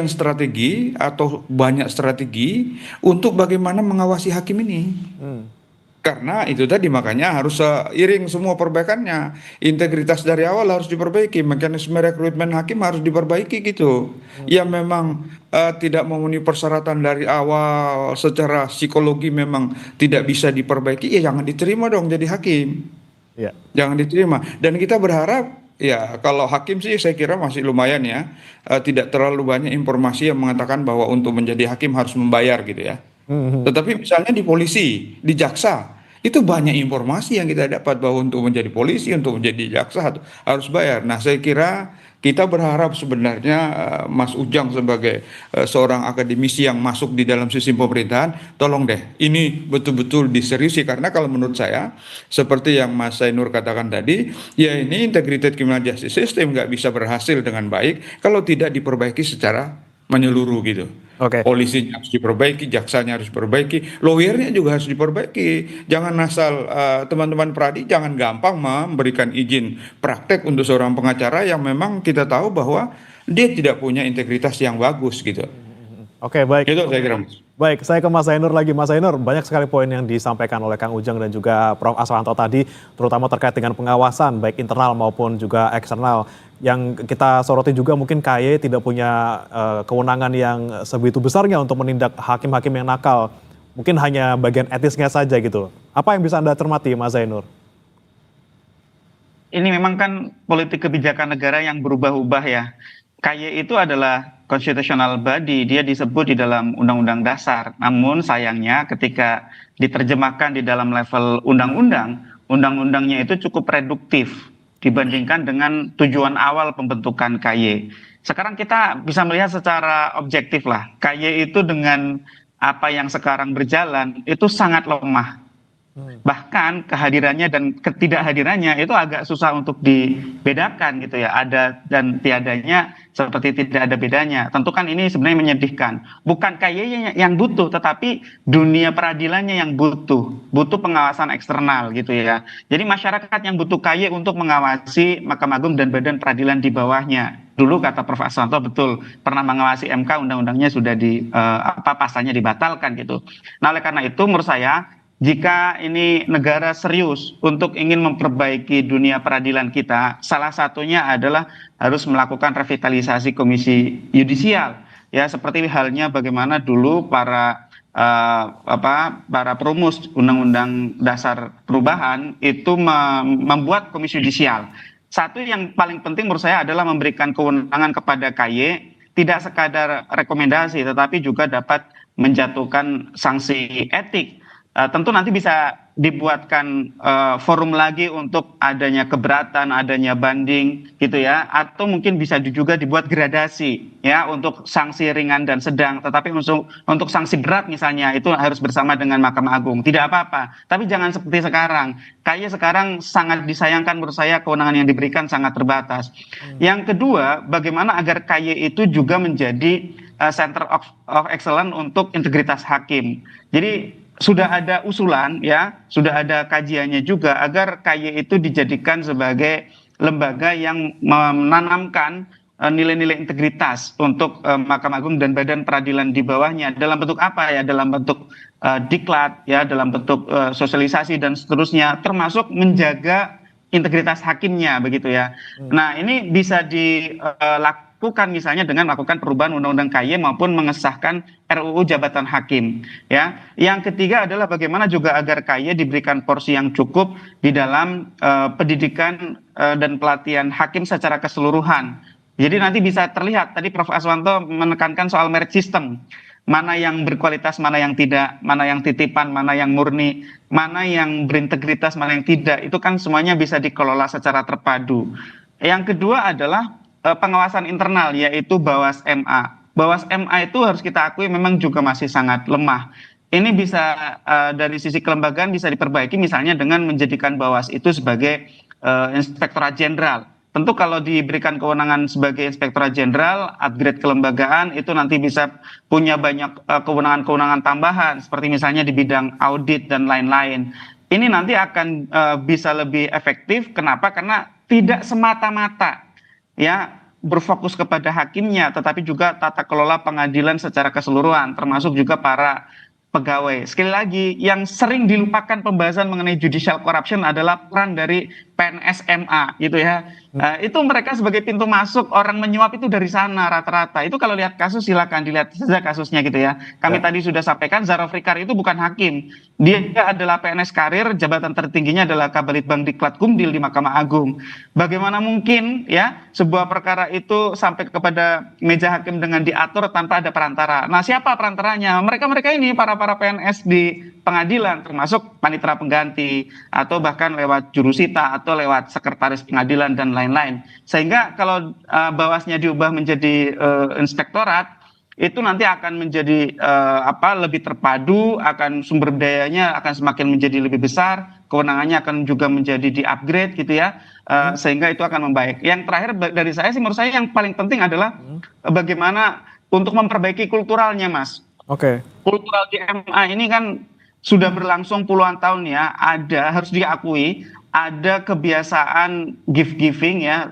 strategi atau banyak strategi untuk bagaimana mengawasi hakim ini. Karena itu tadi makanya harus seiring semua perbaikannya. Integritas dari awal harus diperbaiki, mekanisme rekrutmen hakim harus diperbaiki gitu. Yang memang tidak memenuhi persyaratan dari awal secara psikologi memang tidak bisa diperbaiki, ya jangan diterima dong jadi hakim. Ya. Jangan diterima. Dan kita berharap ya kalau hakim sih saya kira masih lumayan ya. Tidak terlalu banyak informasi yang mengatakan bahwa untuk menjadi hakim harus membayar gitu ya. Tetapi misalnya di polisi, di jaksa, itu banyak informasi yang kita dapat bahwa untuk menjadi polisi, untuk menjadi jaksa harus bayar. Nah, saya kira kita berharap sebenarnya Mas Ujang sebagai seorang akademisi yang masuk di dalam sistem pemerintahan, tolong deh ini betul-betul diseriusi karena kalau menurut saya seperti yang Mas Zainur katakan tadi, ya ini integrated criminal justice system nggak bisa berhasil dengan baik kalau tidak diperbaiki secara menyeluruh gitu. Oke. Polisinya harus diperbaiki, jaksanya harus diperbaiki, lawyernya juga harus diperbaiki. Jangan asal teman-teman peradi jangan gampang memberikan izin praktek untuk seorang pengacara yang memang kita tahu bahwa dia tidak punya integritas yang bagus gitu. Oke, baik. Itu saya kira, Mas. Baik, saya ke Mas Zainur lagi. Mas Zainur, banyak sekali poin yang disampaikan oleh Kang Ujang dan juga Prof. Aswanto tadi, terutama terkait dengan pengawasan, baik internal maupun juga eksternal. Yang kita soroti juga mungkin KY tidak punya kewenangan yang sebegitu besarnya untuk menindak hakim-hakim yang nakal. Mungkin hanya bagian etisnya saja gitu. Apa yang bisa Anda cermati, Mas Zainur? Ini memang kan politik kebijakan negara yang berubah-ubah ya. KY itu adalah constitutional body, dia disebut di dalam Undang-Undang Dasar. Namun sayangnya ketika diterjemahkan di dalam level undang-undang, undang-undangnya itu cukup reduktif dibandingkan dengan tujuan awal pembentukan KY. Sekarang kita bisa melihat secara objektif lah, KY itu dengan apa yang sekarang berjalan itu sangat lemah. Bahkan kehadirannya dan ketidakhadirannya itu agak susah untuk dibedakan gitu ya, ada dan tiadanya seperti tidak ada bedanya. Tentu kan ini sebenarnya menyedihkan, bukan KY yang butuh tetapi dunia peradilannya yang butuh pengawasan eksternal gitu ya. Jadi masyarakat yang butuh KY untuk mengawasi Mahkamah Agung dan badan peradilan di bawahnya. Dulu kata Prof. Aswanto betul pernah mengawasi MK, undang-undangnya sudah pasalnya dibatalkan gitu. Nah oleh karena itu menurut saya jika ini negara serius untuk ingin memperbaiki dunia peradilan kita, salah satunya adalah harus melakukan revitalisasi komisi yudisial. Ya, seperti halnya bagaimana dulu para perumus Undang-Undang Dasar perubahan itu membuat komisi yudisial. Satu yang paling penting menurut saya adalah memberikan kewenangan kepada KY, tidak sekadar rekomendasi, tetapi juga dapat menjatuhkan sanksi etik. Tentu nanti bisa dibuatkan forum lagi untuk adanya keberatan, adanya banding gitu ya, atau mungkin bisa juga dibuat gradasi ya untuk sanksi ringan dan sedang, tetapi untuk sanksi berat misalnya itu harus bersama dengan Mahkamah Agung, tidak apa-apa, tapi jangan seperti sekarang. Kayaknya sekarang sangat disayangkan menurut saya kewenangan yang diberikan sangat terbatas. Yang kedua, bagaimana agar KY itu juga menjadi center of excellence untuk integritas hakim. Jadi sudah ada usulan ya, sudah ada kajiannya juga agar KY itu dijadikan sebagai lembaga yang menanamkan nilai-nilai integritas untuk Mahkamah Agung dan badan peradilan di bawahnya. Dalam bentuk apa ya? Dalam bentuk diklat ya, dalam bentuk sosialisasi dan seterusnya, termasuk menjaga integritas hakimnya begitu ya. Nah, ini bisa lakukan misalnya dengan melakukan perubahan Undang-Undang KY maupun mengesahkan RUU jabatan hakim ya. Yang ketiga adalah bagaimana juga agar KY diberikan porsi yang cukup di dalam pendidikan dan pelatihan hakim secara keseluruhan. Jadi nanti bisa terlihat tadi Prof. Aswanto menekankan soal merit system. Mana yang berkualitas, mana yang tidak, mana yang titipan, mana yang murni, mana yang berintegritas, mana yang tidak. Itu kan semuanya bisa dikelola secara terpadu. Yang kedua adalah pengawasan internal, yaitu Bawas MA. Bawas MA itu harus kita akui memang juga masih sangat lemah. Ini bisa dari sisi kelembagaan bisa diperbaiki misalnya dengan menjadikan Bawas itu sebagai Inspektorat Jenderal. Tentu kalau diberikan kewenangan sebagai Inspektorat Jenderal, upgrade kelembagaan itu nanti bisa punya banyak kewenangan-kewenangan tambahan seperti misalnya di bidang audit dan lain-lain. Ini nanti akan bisa lebih efektif. Kenapa? Karena tidak semata-mata ya berfokus kepada hakimnya, tetapi juga tata kelola pengadilan secara keseluruhan, termasuk juga para pegawai. Sekali lagi, yang sering dilupakan pembahasan mengenai judicial corruption adalah peran dari PNS MA gitu ya. Itu mereka sebagai pintu masuk, orang menyuap itu dari sana rata-rata. Itu kalau lihat kasus silakan dilihat saja kasusnya gitu ya. Kami tadi sudah sampaikan Zarofrikar itu bukan hakim. Dia adalah PNS karir, jabatan tertingginya adalah Kabalitbang Diklat Kumdil di Mahkamah Agung. Bagaimana mungkin ya sebuah perkara itu sampai kepada meja hakim dengan diatur tanpa ada perantara. Nah, siapa perantaranya? Mereka-mereka ini para PNS di pengadilan, termasuk panitera pengganti atau bahkan lewat jurusita atau lewat sekretaris pengadilan dan lain-lain. Sehingga kalau Bawasnya diubah menjadi inspektorat, itu nanti akan menjadi lebih terpadu, akan sumber dayanya akan semakin menjadi lebih besar, kewenangannya akan juga menjadi di-upgrade gitu ya, sehingga itu akan membaik. Yang terakhir dari saya sih, menurut saya yang paling penting adalah bagaimana untuk memperbaiki kulturalnya, Mas. Oke. Kultural di MA ini kan sudah berlangsung puluhan tahun ya, harus diakui ada kebiasaan gift giving ya,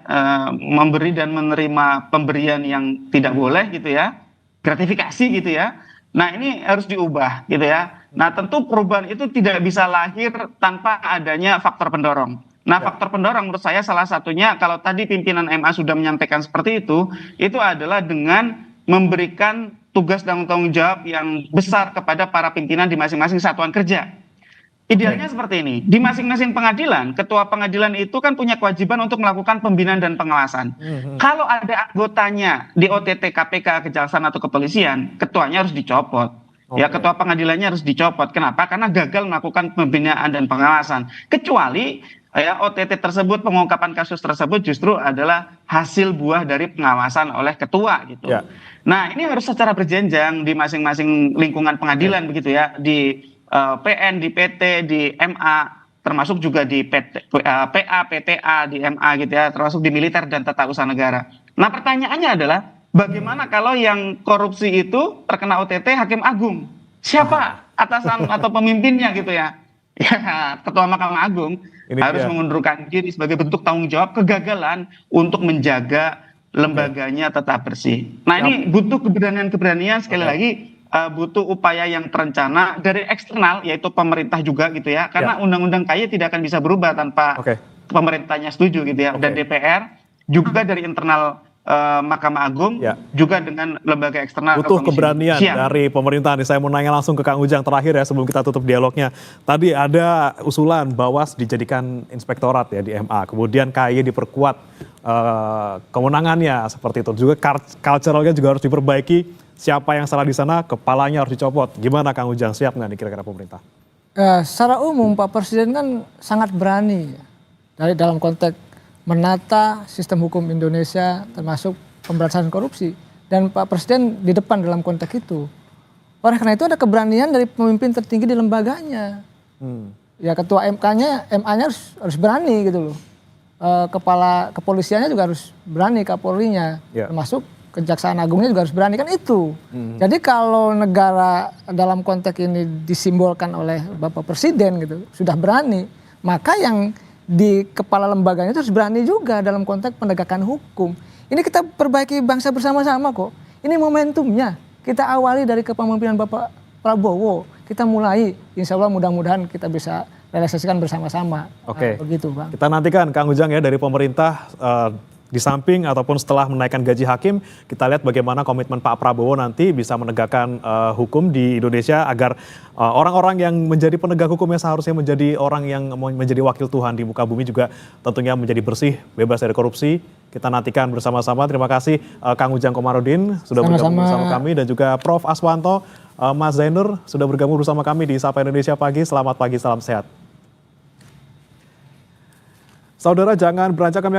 memberi dan menerima pemberian yang tidak boleh gitu ya, gratifikasi gitu ya. Nah, ini harus diubah gitu ya. Nah, tentu perubahan itu tidak bisa lahir tanpa adanya faktor pendorong. Nah, faktor pendorong menurut saya salah satunya kalau tadi pimpinan MA sudah menyampaikan seperti itu adalah dengan memberikan tugas dan tanggung jawab yang besar kepada para pimpinan di masing-masing satuan kerja. Idealnya seperti ini, di masing-masing pengadilan, ketua pengadilan itu kan punya kewajiban untuk melakukan pembinaan dan pengawasan. Kalau ada anggotanya di OTT KPK, Kejaksaan atau Kepolisian, ketuanya harus dicopot. Ya, ketua pengadilannya harus dicopot. Kenapa? Karena gagal melakukan pembinaan dan pengawasan. Kecuali ya OTT tersebut, pengungkapan kasus tersebut justru adalah hasil buah dari pengawasan oleh ketua gitu. Ya. Nah, ini harus secara berjenjang di masing-masing lingkungan pengadilan begitu ya, di PN, di PT, di MA, termasuk juga di PA, PTA, di MA gitu ya, termasuk di militer dan tata usaha negara. Nah, pertanyaannya adalah bagaimana kalau yang korupsi itu terkena OTT Hakim Agung? Siapa atasan atau pemimpinnya gitu ya? Ya, Ketua Mahkamah Agung harus mengundurkan diri sebagai bentuk tanggung jawab kegagalan untuk menjaga lembaganya tetap bersih. Nah, ini butuh keberanian-keberanian sekali lagi. Butuh upaya yang terencana dari eksternal, yaitu pemerintah juga gitu ya, karena undang-undang KY tidak akan bisa berubah tanpa pemerintahnya setuju gitu ya, dan DPR juga dari internal Mahkamah Agung juga dengan lembaga eksternal. Butuh keberanian dari pemerintah. Nih, saya mau nanya langsung ke Kang Ujang terakhir ya sebelum kita tutup dialognya. Tadi ada usulan Bawas dijadikan inspektorat ya di MA, kemudian KY diperkuat kewenangannya seperti itu. Juga culturalnya juga harus diperbaiki. Siapa yang salah di sana, kepalanya harus dicopot. Gimana Kang Ujang, siap nggak nih kira-kira pemerintah? Secara umum Pak Presiden kan sangat berani dari dalam konteks menata sistem hukum Indonesia termasuk pemberantasan korupsi. Dan Pak Presiden di depan dalam konteks itu. Oleh karena itu ada keberanian dari pemimpin tertinggi di lembaganya. Ya ketua MA-nya harus berani gitu loh. Kepala kepolisiannya juga harus berani, Kapolrinya termasuk Kejaksaan Agungnya juga harus berani, kan itu. Jadi kalau negara dalam konteks ini disimbolkan oleh Bapak Presiden gitu, sudah berani, maka yang di kepala lembaganya itu harus berani juga dalam konteks penegakan hukum. Ini kita perbaiki bangsa bersama-sama kok. Ini momentumnya. Kita awali dari kepemimpinan Bapak Prabowo. Kita mulai, insya Allah mudah-mudahan kita bisa realisasikan bersama-sama. Oke. Begitu Bang. Kita nantikan Kang Ujang ya dari pemerintah di samping ataupun setelah menaikkan gaji hakim, kita lihat bagaimana komitmen Pak Prabowo nanti bisa menegakkan hukum di Indonesia agar orang-orang yang menjadi penegak hukum yang seharusnya menjadi orang yang menjadi wakil Tuhan di muka bumi juga tentunya menjadi bersih, bebas dari korupsi. Kita nantikan bersama-sama. Terima kasih Kang Ujang Komarudin sudah bergabung bersama kami dan juga Prof. Aswanto, Mas Zainur sudah bergabung bersama kami di Sapa Indonesia Pagi. Selamat pagi, salam sehat. Saudara, jangan beranjak, kami